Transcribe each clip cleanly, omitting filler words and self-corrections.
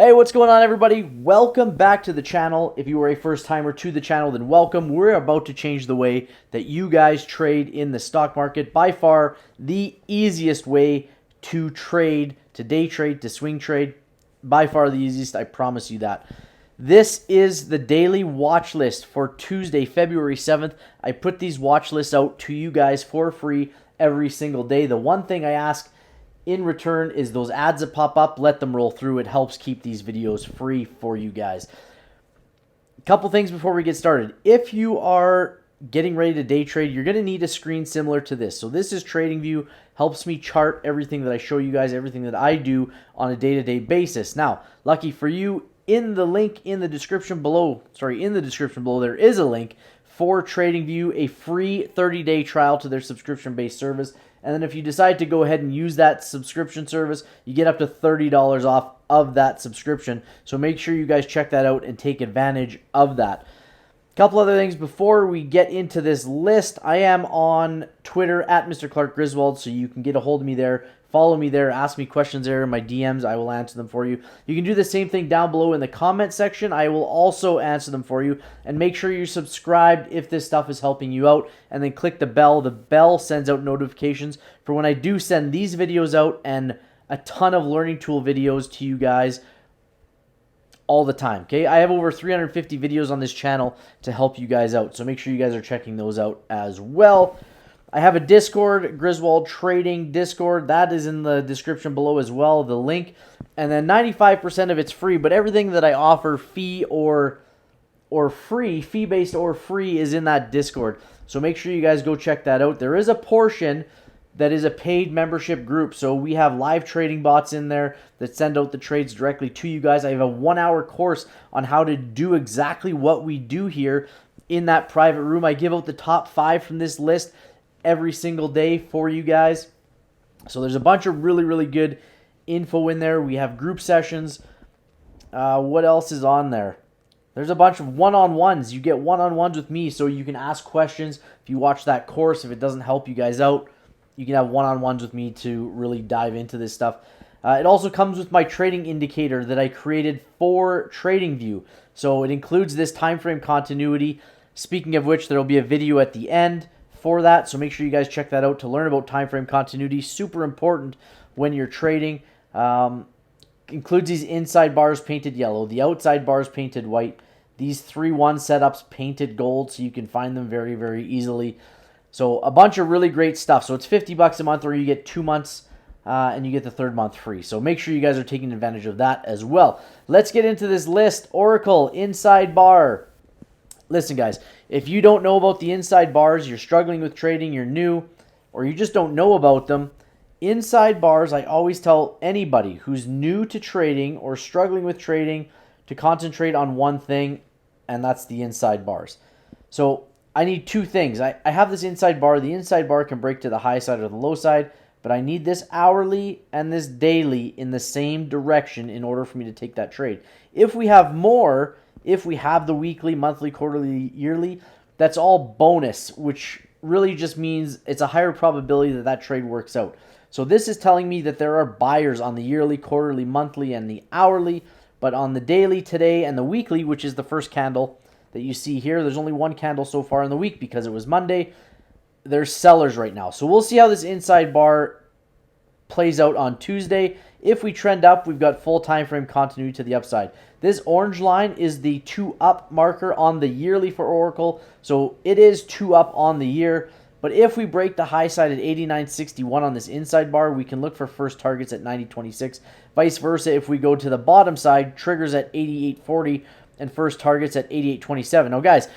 Hey, what's going on, everybody? Welcome back to the channel. If you are a first timer to the channel, then welcome. We're about to change the way that you guys trade in the stock market. By far the easiest way to trade, to day trade, to swing trade. By far the easiest, I promise you that. This is the daily watch list for Tuesday, February 7th. I put these watch lists out to you guys for free every single day. The one thing I ask in return is those ads that pop up, let them roll through. It helps keep these videos free for you guys. A couple things before we get started. If you are getting ready to day trade, you're going to need a screen similar to this. So this is TradingView, helps me chart everything that I show you guys, everything that I do on a day-to-day basis. Now, lucky for you, in the link in the description below, there is a link for TradingView, a free 30-day trial to their subscription-based service. And then if you decide to go ahead and use that subscription service, you get up to $30 off of that subscription. So make sure you guys check that out and take advantage of that. A couple other things before we get into this list. I am on Twitter at Mr. Clark Griswold, so you can get a hold of me there. Follow me there, ask me questions there in my DMs. I will answer them for you. You can do the same thing down below in the comment section. I will also answer them for you. And make sure you're subscribed if this stuff is helping you out. And then click the bell. The bell sends out notifications for when I do send these videos out and a ton of learning tool videos to you guys all the time. Okay, I have over 350 videos on this channel to help you guys out. So make sure you guys are checking those out as well. I have a Discord, Griswold Trading Discord. That is in the description below as well, the link. And then 95% of it's free, but everything that I offer fee-based or free is in that Discord. So make sure you guys go check that out. There is a portion that is a paid membership group. So we have live trading bots in there that send out the trades directly to you guys. I have a 1-hour course on how to do exactly what we do here in that private room. I give out the top 5 from this list every single day for you guys. So there's a bunch of really good info in there. We have group sessions. What else is on there? There's a bunch of one-on-ones. You get one-on-ones with me, so you can ask questions. If you watch that course, if it doesn't help you guys out, you can have one-on-ones with me to really dive into this stuff. It also comes with my trading indicator that I created for TradingView. So it includes this time frame continuity. Speaking of which, there will be a video at the end for that, so make sure you guys check that out to learn about time frame continuity. Super important when you're trading. Includes these inside bars painted yellow, the outside bars painted white, these 3-1 setups painted gold, so you can find them very easily. So a bunch of really great stuff. So it's $50 a month, or you get 2 months and you get the 3rd month free. So make sure you guys are taking advantage of that as well. Let's get into this list. Oracle inside bar. Listen, guys, if you don't know about the inside bars, you're struggling with trading, you're new, or you just don't know about them, inside bars, I always tell anybody who's new to trading or struggling with trading to concentrate on one thing, and that's the inside bars. So I need 2 things. I have this inside bar. The inside bar can break to the high side or the low side, but I need this hourly and this daily in the same direction in order for me to take that trade. If we have more, if we have the weekly, monthly, quarterly, yearly, that's all bonus, which really just means it's a higher probability that that trade works out. So this is telling me that there are buyers on the yearly, quarterly, monthly, and the hourly, but on the daily today and the weekly, which is the first candle that you see here, there's only 1 candle so far in the week because it was Monday. There's sellers right now. So we'll see how this inside bar plays out on Tuesday. If we trend up, we've got full time frame continuity to the upside. This orange line is the 2 up marker on the yearly for Oracle. So it is 2 up on the year. But if we break the high side at 89.61 on this inside bar, we can look for first targets at 90.26. Vice versa, if we go to the bottom side, triggers at 88.40 and first targets at 88.27. Now, guys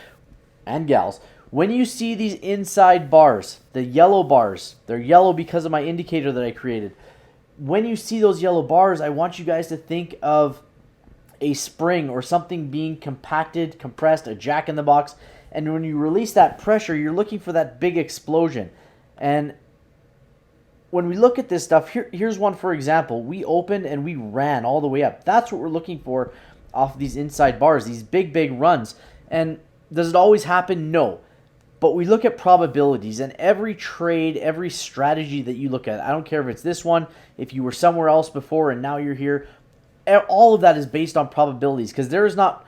and gals, when you see these inside bars, the yellow bars, they're yellow because of my indicator that I created. When you see those yellow bars, I want you guys to think of a spring or something being compacted, compressed, a jack in the box. And when you release that pressure, you're looking for that big explosion. And when we look at this stuff, here's one for example. We opened and we ran all the way up. That's what we're looking for off of these inside bars, these big runs. And does it always happen? No. But we look at probabilities, and every trade, every strategy that you look at, I don't care if it's this one, if you were somewhere else before and now you're here, all of that is based on probabilities, because there is not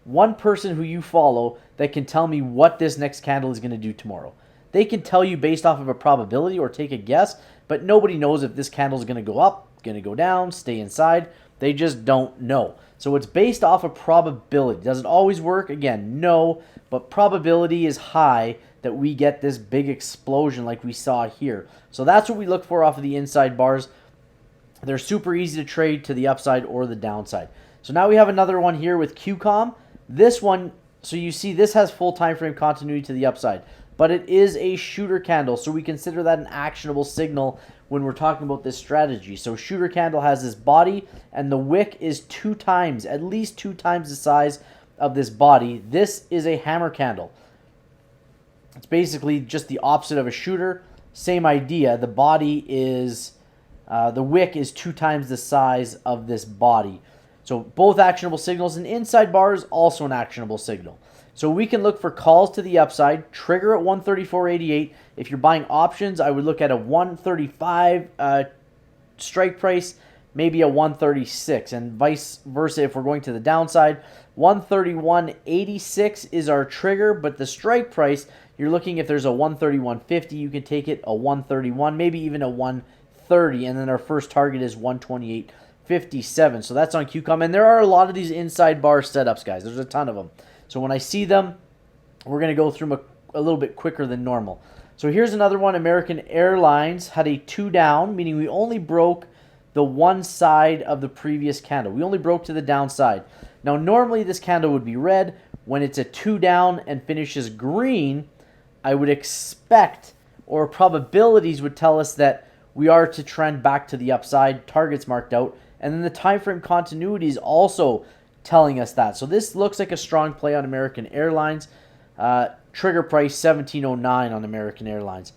one person who you follow that can tell me what this next candle is going to do tomorrow. They can tell you based off of a probability or take a guess, but nobody knows if this candle is going to go up, going to go down, stay inside. They just don't know. So it's based off of probability. Does it always work? Again, no, but probability is high that we get this big explosion like we saw here. So that's what we look for off of the inside bars. They're super easy to trade to the upside or the downside. So now we have another one here with QCOM. This one, so you see this has full time frame continuity to the upside, but it is a shooter candle, so we consider that an actionable signal when we're talking about this strategy. So shooter candle has this body, and the wick is at least two times the size of this body. This is a hammer candle. It's basically just the opposite of a shooter. Same idea. The body is, the wick is 2 times the size of this body. So both actionable signals, and inside bar is also an actionable signal. So we can look for calls to the upside, trigger at 134.88. If you're buying options, I would look at a 135 strike price, maybe a 136, and vice versa if we're going to the downside. 131.86 is our trigger, but the strike price, you're looking if there's a 131.50, you can take it, a 131, maybe even a 130, and then our first target is 128.57. So that's on QCOM, and there are a lot of these inside bar setups, guys. There's a ton of them. So when I see them, we're going to go through them a little bit quicker than normal. So here's another one. American Airlines had a 2 down, meaning we only broke the one side of the previous candle. We only broke to the downside. Now, normally this candle would be red. When it's a 2 down and finishes green, I would expect, or probabilities would tell us that we are to trend back to the upside, targets marked out, and then the time frame continuity is also telling us that. So this looks like a strong play on American Airlines. Trigger price 1709 on American Airlines.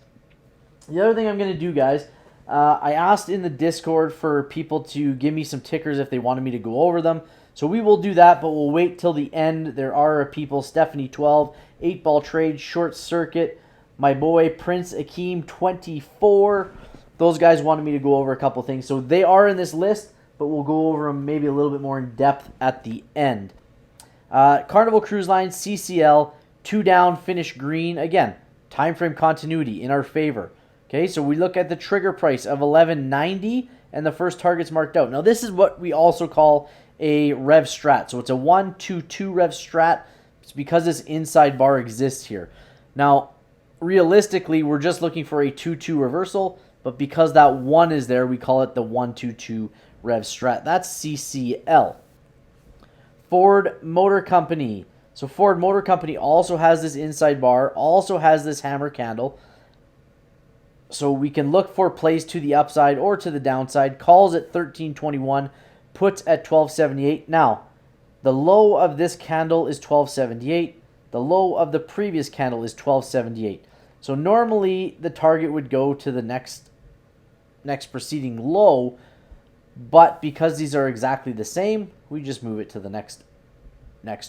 The other thing I'm going to do, guys, I asked in the Discord for people to give me some tickers if they wanted me to go over them. So we will do that, but we'll wait till the end. There are people, Stephanie 12, 8 Ball Trade, Short Circuit, my boy Prince Akeem 24. Those guys wanted me to go over a couple things. So they are in this list, but we'll go over them maybe a little bit more in depth at the end. Carnival Cruise Line, CCL, 2 down, finish green. Again, time frame continuity in our favor. Okay, so we look at the trigger price of 11.90 and the first target's marked out. Now, this is what we also call a Rev Strat. So it's a 1-2-2 Rev Strat. It's because this inside bar exists here. Now, realistically, we're just looking for a 2-2 reversal, but because that 1 is there, we call it the 1-2-2 Rev Strat. That's CCL. Ford Motor Company. So Ford Motor Company also has this inside bar, also has this hammer candle. So we can look for plays to the upside or to the downside. Calls at 13.21, puts at 12.78. Now, the low of this candle is 12.78. The low of the previous candle is 12.78. So normally the target would go to the next preceding low, but because these are exactly the same, we just move it to the next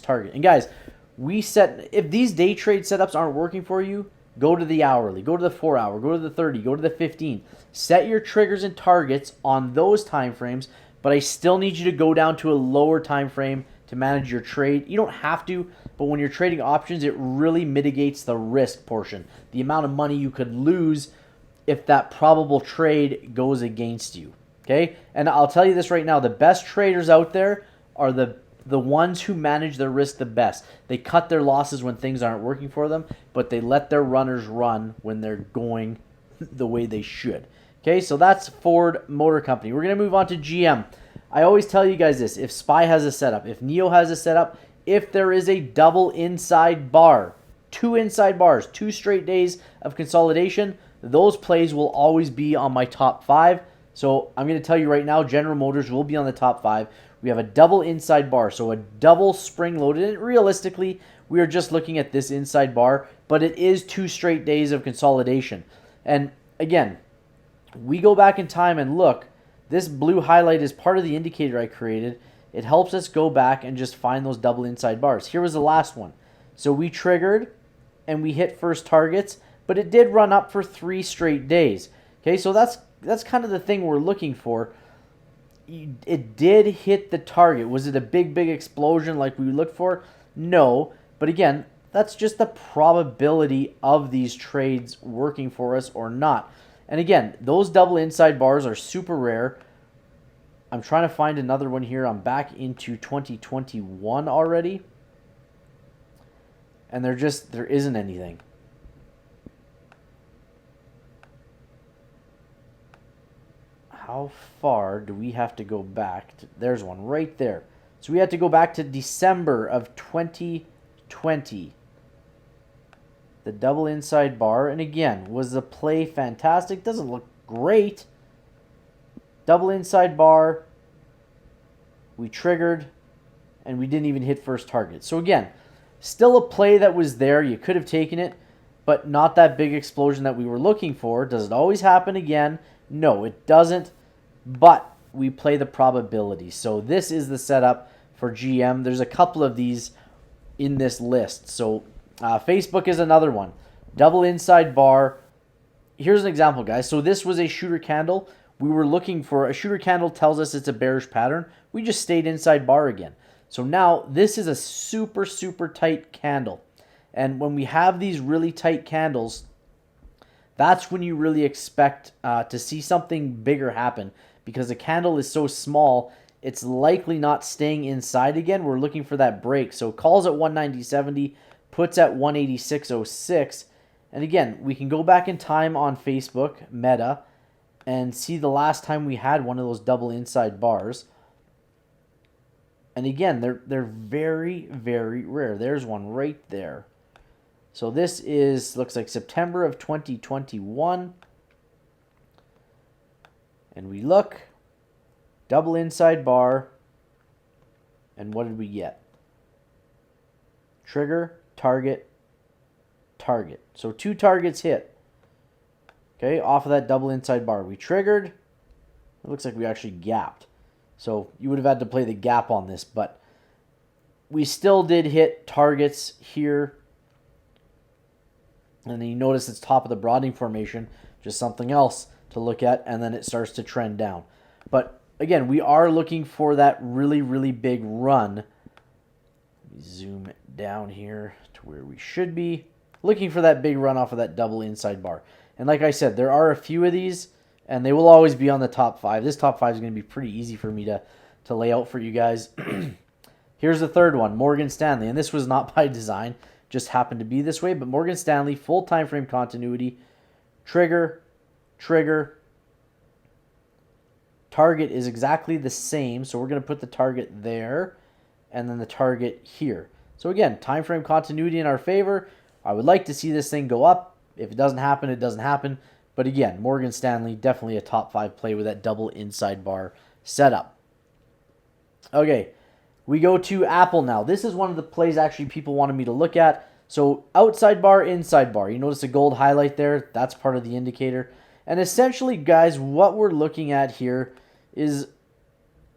target. And guys, if these day trade setups aren't working for you, go to the hourly, go to the 4 hour, go to the 30, go to the 15. Set your triggers and targets on those time frames, but I still need you to go down to a lower time frame to manage your trade. You don't have to, but when you're trading options, it really mitigates the risk portion, the amount of money you could lose if that probable trade goes against you. Okay? And I'll tell you this right now, the best traders out there are the ones who manage their risk the best. They cut their losses when things aren't working for them, but they let their runners run when they're going the way they should. Okay, so that's Ford Motor Company. We're going to move on to GM. I always tell you guys this. If SPY has a setup, if NEO has a setup, if there is a double inside bar, 2 inside bars, 2 straight days of consolidation, those plays will always be on my top 5. So I'm going to tell you right now, General Motors will be on the top 5. We have a double inside bar, so a double spring-loaded. And realistically, we are just looking at this inside bar, but it is 2 straight days of consolidation. And again, we go back in time and look. This blue highlight is part of the indicator I created. It helps us go back and just find those double inside bars. Here was the last one. So we triggered and we hit first targets, but it did run up for 3 straight days. Okay, so that's kind of the thing we're looking for. it did hit the target. Was it a big explosion like we looked for? No. But again, that's just the probability of these trades working for us or not. And again, those double inside bars are super rare. I'm trying to find another one here. I'm back into 2021 already. And there isn't anything. How far do we have to go back? There's one right there. So we have to go back to December of 2020. The double inside bar. And again, was the play fantastic? Doesn't look great. Double inside bar. We triggered. And we didn't even hit first target. So again, still a play that was there. You could have taken it. But not that big explosion that we were looking for. Does it always happen again? No, it doesn't. But we play the probability. So this is the setup for GM. There's a couple of these in this list. So Facebook is another one. Double inside bar. Here's an example, guys. So this was a shooter candle. We were looking for a shooter candle tells us it's a bearish pattern. We just stayed inside bar again. So now this is a super, super tight candle. And when we have these really tight candles, that's when you really expect to see something bigger happen. Because the candle is so small, it's likely not staying inside again. We're looking for that break. So calls at 190.70, puts at 186.06. And again, we can go back in time on Facebook, Meta, and see the last time we had one of those double inside bars. And again, they're very, very rare. There's one right there. So this looks like September of 2021. And we look, double inside bar, and what did we get? Trigger, target, target. So 2 targets hit. Okay, off of that double inside bar. We triggered. It looks like we actually gapped. So you would have had to play the gap on this, but we still did hit targets here. And then you notice it's top of the broadening formation, just something else to look at, and then it starts to trend down. But again, we are looking for that really, really big run. Let me zoom it down here to where we should be. Looking for that big run off of that double inside bar. And like I said, there are a few of these, and they will always be on the top 5. This top 5 is going to be pretty easy for me to lay out for you guys. Here's the third one, Morgan Stanley. And this was not by design, just happened to be this way. But Morgan Stanley, full time frame continuity, trigger, trigger. Target is exactly the same, so we're going to put the target there and then the target here. So again, time frame continuity in our favor. I would like to see this thing go up. If it doesn't happen, it doesn't happen. But again, Morgan Stanley, definitely a top 5 play with that double inside bar setup. Okay, we go to Apple now. This is one of the plays actually people wanted me to look at. So outside bar, inside bar. You notice a gold highlight there? That's part of the indicator. And essentially, guys, what we're looking at here is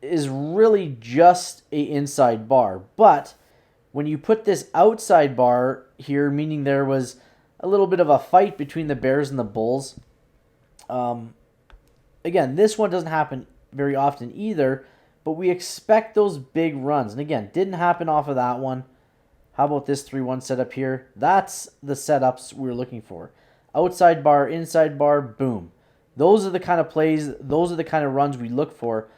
really just a inside bar. But when you put this outside bar here, meaning there was a little bit of a fight between the bears and the bulls. Again, this one doesn't happen very often either, but we expect those big runs. And again, didn't happen off of that one. How about this 3-1 setup here? That's the setups we're looking for. Outside bar, inside bar, boom. Those are the kind of plays, those are the kind of runs we look for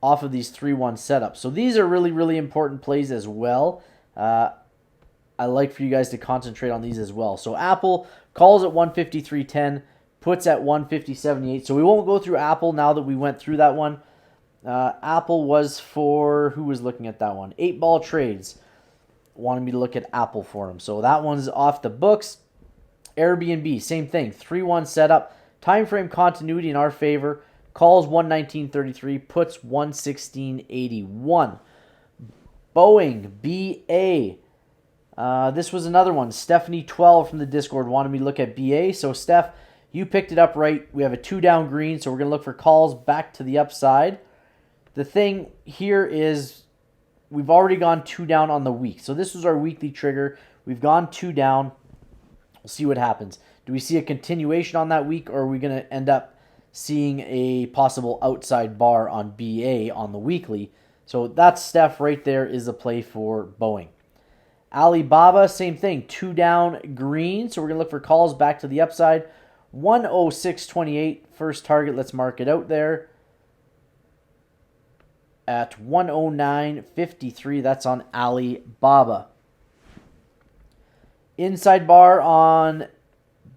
off of these 3-1 setups. So these are really, really important plays as well. I like for you guys to concentrate on these as well. So Apple calls at 153.10, puts at 150.78. So we won't go through Apple now that we went through that one. Apple was for, who was looking at that one? 8-ball trades. Wanted me to look at Apple for them. So that one's off the books. Airbnb, same thing. 3-1 setup. Time frame continuity in our favor. Calls 119.33, puts 116.81. Boeing, BA. This was another one. Stephanie12 from the Discord wanted me to look at BA. So, Steph, you picked it up right. We have a 2-down green, so we're going to look for calls back to the upside. The thing here is we've already gone 2 down on the week. So, this was our weekly trigger. We've gone 2 down. We'll see what happens. Do we see a continuation on that week, or are we going to end up seeing a possible outside bar on BA on the weekly. So that Steph right there is a play for Boeing. Alibaba, same thing, 2 down green. So we're going to look for calls back to the upside. 106.28, first target. Let's mark it out there at 109.53. That's on Alibaba. Inside bar on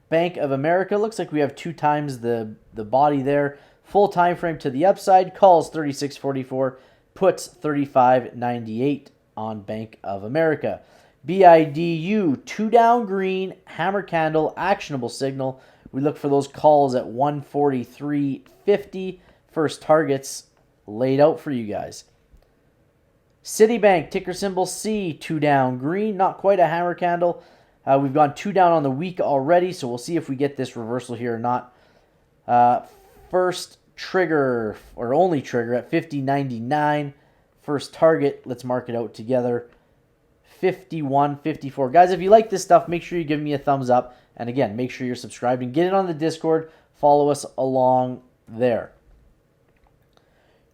Bank of America. Looks like we have 2 times the body there. Full time frame to the upside. Calls 36.44. Puts 35.98 on Bank of America. BIDU, 2 down green, hammer candle, actionable signal. We look for those calls at 143.50. First targets laid out for you guys. Citibank, ticker symbol C, 2 down green, not quite a hammer candle. We've gone 2 down on the week already, so we'll see if we get this reversal here or not. First trigger, or only trigger, at 50.99. First target, let's mark it out together, 51.54. Guys, if you like this stuff, make sure you give me a thumbs up. And again, make sure you're subscribed and get in on the Discord. Follow us along there.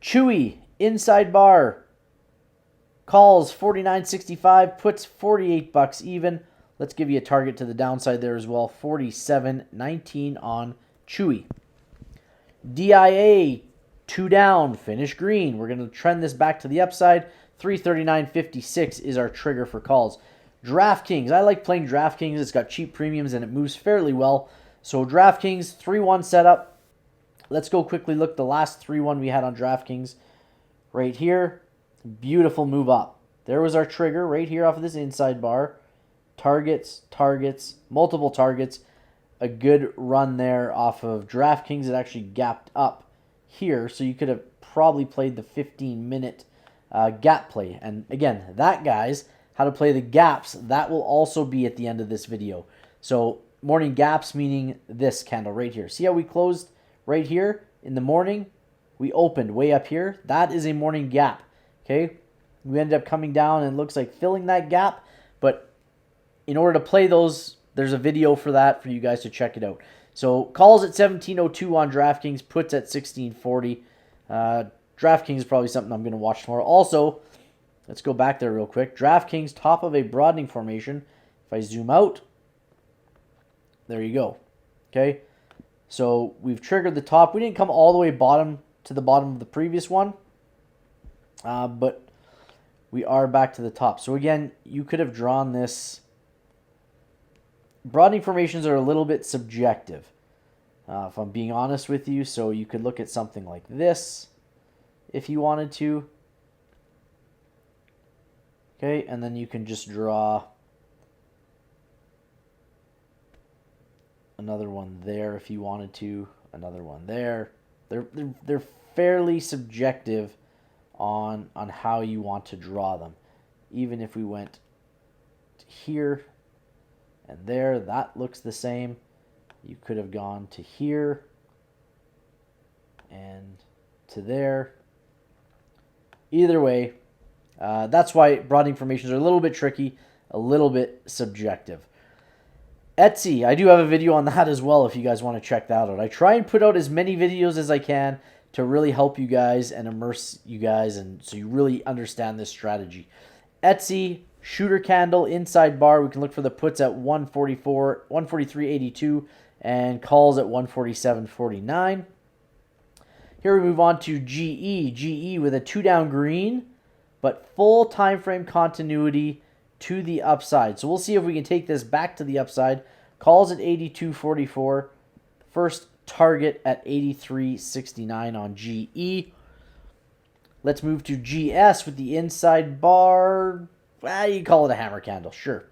Chewy, inside bar. Calls 49.65, puts 48 bucks even. Let's give you a target to the downside there as well, 47.19 on Chewy. DIA, 2 down, finish green. We're going to trend this back to the upside. 339.56 is our trigger for calls. DraftKings, I like playing DraftKings. It's got cheap premiums and it moves fairly well. So DraftKings, 3-1 setup. Let's go quickly look the last 3-1 we had on DraftKings right here. Beautiful move up. There was our trigger right here off of this inside bar. Targets, multiple targets. A good run there off of DraftKings. It actually gapped up here, so you could have probably played the 15-minute gap play. And again, that, guys, how to play the gaps, that will also be at the end of this video. So morning gaps, meaning this candle right here. See how we closed right here in the morning? We opened way up here. That is a morning gap, okay? We ended up coming down and it looks like filling that gap, but in order to play those, there's a video for that for you guys to check it out. So calls at 17.02 on DraftKings, puts at 16.40. DraftKings is probably something I'm going to watch tomorrow. Also, let's go back there real quick. DraftKings, top of a broadening formation. If I zoom out, there you go. Okay, so we've triggered the top. We didn't come all the way to the bottom of the previous one, but we are back to the top. So again, you could have drawn this. Broadening formations are a little bit subjective, if I'm being honest with you. So you could look at something like this if you wanted to. Okay, and then you can just draw another one there if you wanted to, another one there. They're fairly subjective on how you want to draw them. Even if we went here and there, that looks the same. You could have gone to here and to there. Either way, that's why broadening formations are a little bit tricky, a little bit subjective. Etsy, I do have a video on that as well if you guys want to check that out. I try and put out as many videos as I can to really help you guys and immerse you guys, and so you really understand this strategy. Etsy, shooter candle, inside bar. We can look for the puts at 143.82 and calls at 147.49. Here we move on to GE. GE with a 2 down green, but full time frame continuity to the upside. So we'll see if we can take this back to the upside. Calls at 82.44. First target at 83.69 on GE. Let's move to GS with the inside bar. You call it a hammer candle, sure.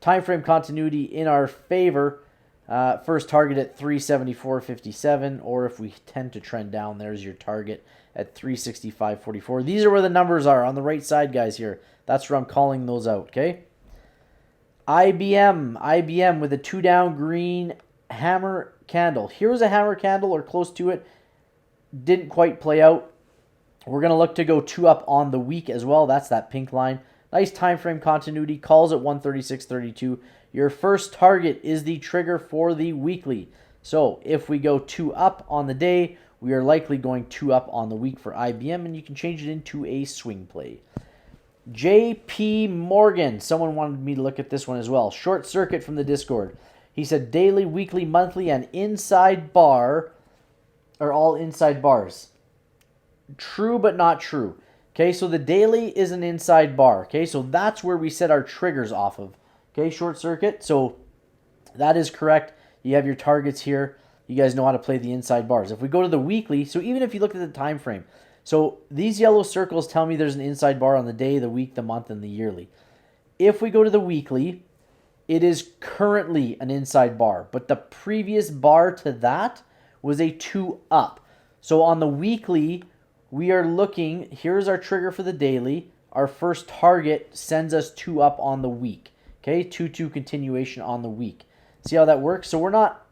Time frame continuity in our favor. First target at 374.57, or if we tend to trend down, there's your target at 365.44. These are where the numbers are on the right side, guys, here. That's where I'm calling those out, okay? IBM with a 2 down green hammer candle. Here's a hammer candle or close to it. Didn't quite play out. We're going to look to go 2 up on the week as well. That's that pink line. Nice time frame continuity. Calls at 136.32. Your first target is the trigger for the weekly. So if we go 2 up on the day, we are likely going 2 up on the week for IBM, and you can change it into a swing play. JP Morgan, someone wanted me to look at this one as well. Short circuit from the Discord. He said daily, weekly, monthly, and inside bar are all inside bars. True, but not true. Okay, so the daily is an inside bar. Okay, so that's where we set our triggers off of. Okay, short circuit. So that is correct. You have your targets here. You guys know how to play the inside bars. If we go to the weekly, so even if you look at the time frame, so these yellow circles tell me there's an inside bar on the day, the week, the month, and the yearly. If we go to the weekly, it is currently an inside bar, but the previous bar to that was a 2 up. So on the weekly, we are looking, here's our trigger for the daily. Our first target sends us 2 up on the week. Okay, 2-2 continuation on the week. See how that works? So we're not,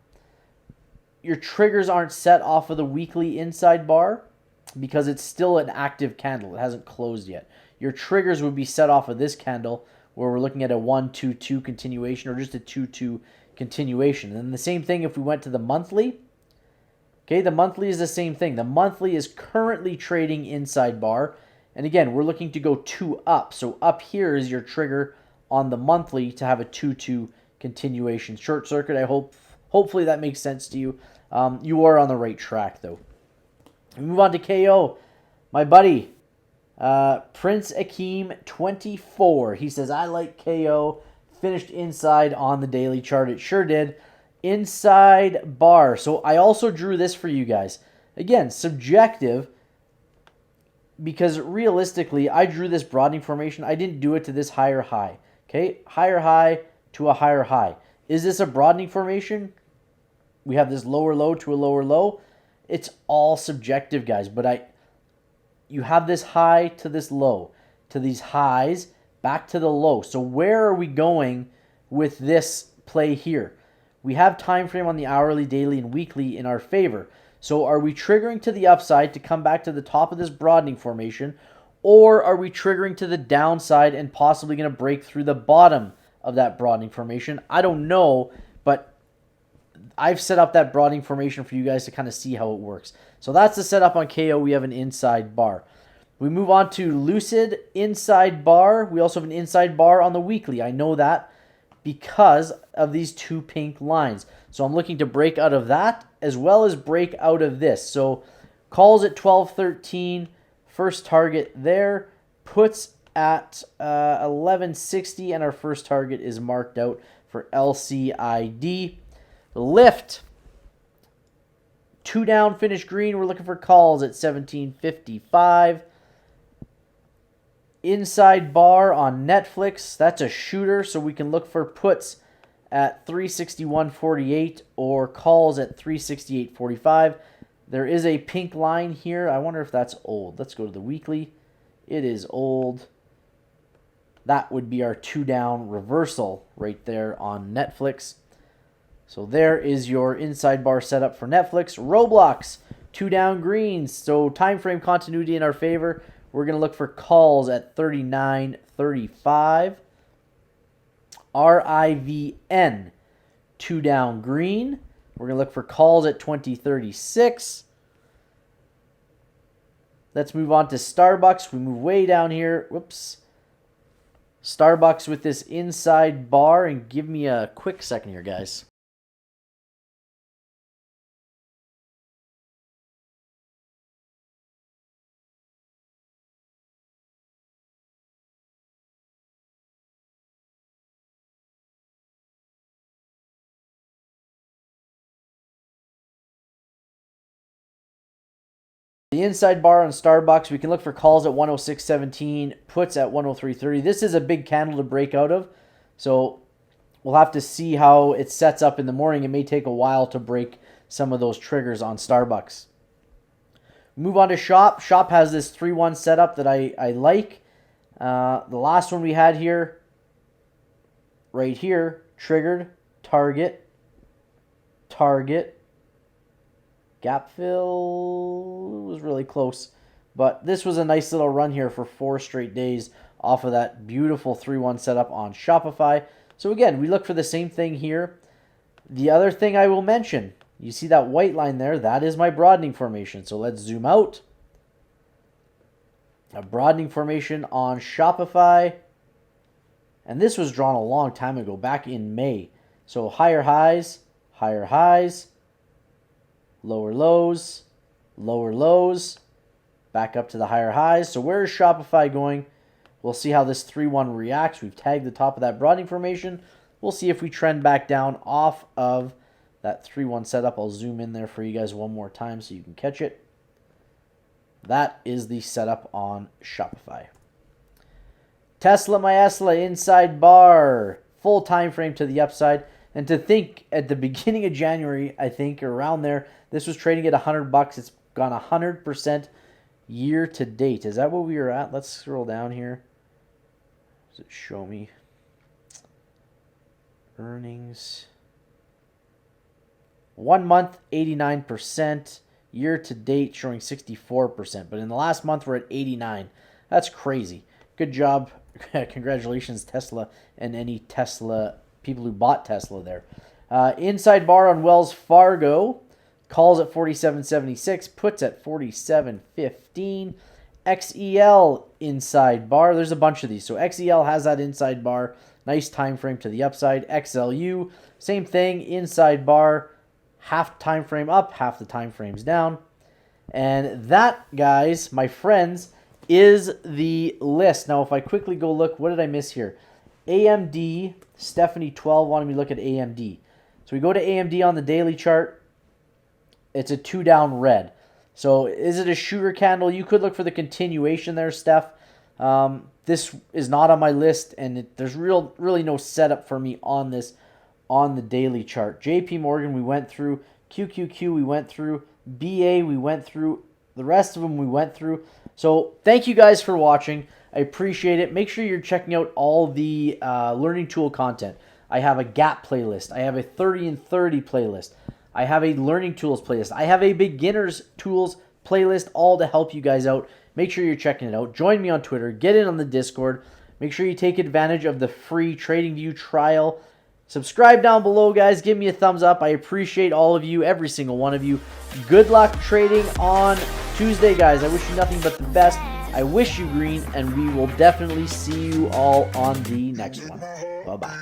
your triggers aren't set off of the weekly inside bar because it's still an active candle. It hasn't closed yet. Your triggers would be set off of this candle where we're looking at a 1-2-2 continuation or just a 2-2 continuation. And the same thing if we went to the monthly. Okay, the monthly is the same thing. The monthly is currently trading inside bar. And again, we're looking to go 2 up. So up here is your trigger on the monthly to have a 2-2 continuation. Short circuit, hopefully that makes sense to you. You are on the right track though. We move on to KO. My buddy, Prince Akeem 24. He says, I like KO. Finished inside on the daily chart. It sure did. Inside bar. So I also drew this for you guys. Again, subjective, because realistically, I drew this broadening formation. I didn't do it to this higher high. Okay, higher high to a higher high. Is this a broadening formation? We have this lower low to a lower low. It's all subjective, guys. But you have this high to this low, to these highs, back to the low. So where are we going with this play here? We have time frame on the hourly, daily, and weekly in our favor. So are we triggering to the upside to come back to the top of this broadening formation, or are we triggering to the downside and possibly going to break through the bottom of that broadening formation? I don't know, but I've set up that broadening formation for you guys to kind of see how it works. So that's the setup on KO. We have an inside bar. We move on to Lucid, inside bar. We also have an inside bar on the weekly. I know that because of these 2 pink lines. So I'm looking to break out of that as well as break out of this. So calls at 12.13, first target there, puts at 11.60, and our first target is marked out for LCID. Lift, 2 down, finish green. We're looking for calls at 17.55. Inside bar on Netflix. That's a shooter, so we can look for puts at 361.48 or calls at 368.45. There is a pink line here. I wonder if that's old. Let's go to the weekly. It is old. That would be our 2 down reversal right there on Netflix. So there is your inside bar setup for Netflix. Roblox, 2 down greens. So time frame continuity in our favor. We're going to look for calls at 39.35. RIVN, 2 down green. We're going to look for calls at 20.36. Let's move on to Starbucks. We move way down here. Whoops. Starbucks with this inside bar. And give me a quick second here, guys. The inside bar on Starbucks, we can look for calls at 106.17, puts at 103.30. This is a big candle to break out of, so we'll have to see how it sets up in the morning. It may take a while to break some of those triggers on Starbucks. Move on to Shop. Shop has this 3-1 setup that I like. The last one we had here, right here, triggered, target, target, gap fill was really close, but this was a nice little run here for 4 straight days off of that beautiful 3-1 setup on Shopify. So again, we look for the same thing here. The other thing I will mention, You see that white line there? That is my broadening formation. So let's zoom out. A broadening formation on Shopify. And this was drawn a long time ago, back in May. So higher highs, lower lows, back up to the higher highs. So where is Shopify going? We'll see how this 3-1 reacts. We've tagged the top of that broadening formation. We'll see if we trend back down off of that 3-1 setup. I'll zoom in there for you guys one more time so you can catch it. That is the setup on Shopify. Tesla, my Esla, inside bar. Full time frame to the upside. And to think at the beginning of January, I think, around there, this was trading at $100. It's gone 100% year to date. Is that what we were at? Let's scroll down here. Does it show me? Earnings. 1 month, 89%. Year to date, showing 64%. But in the last month, we're at 89%. That's crazy. Good job. Congratulations, Tesla, and any Tesla people who bought Tesla there. Inside bar on Wells Fargo. Calls at 47.76. Puts at 47.15. XEL inside bar. There's a bunch of these. So XEL has that inside bar. Nice time frame to the upside. XLU, same thing. Inside bar. Half time frame up, half the time frames down. And that, guys, my friends, is the list. Now, if I quickly go look, what did I miss here? AMD, Stephanie 12 wanted me to look at AMD. So we go to AMD on the daily chart. It's a 2 down red. So is it a shooter candle? You could look for the continuation there, Steph. This is not on my list, and there's really no setup for me on this on the daily chart. JP Morgan we went through, QQQ we went through, BA we went through, the rest of them we went through. So thank you guys for watching. I appreciate it. Make sure you're checking out all the learning tool content. I have a gap playlist. I have a 30 and 30 playlist. I have a learning tools playlist. I have a beginners tools playlist, all to help you guys out. Make sure you're checking it out. Join me on Twitter. Get in on the Discord. Make sure you take advantage of the free TradingView trial. Subscribe down below, guys. Give me a thumbs up. I appreciate all of you, every single one of you. Good luck trading on Tuesday, guys. I wish you nothing but the best. I wish you green, and we will definitely see you all on the next one. Bye-bye.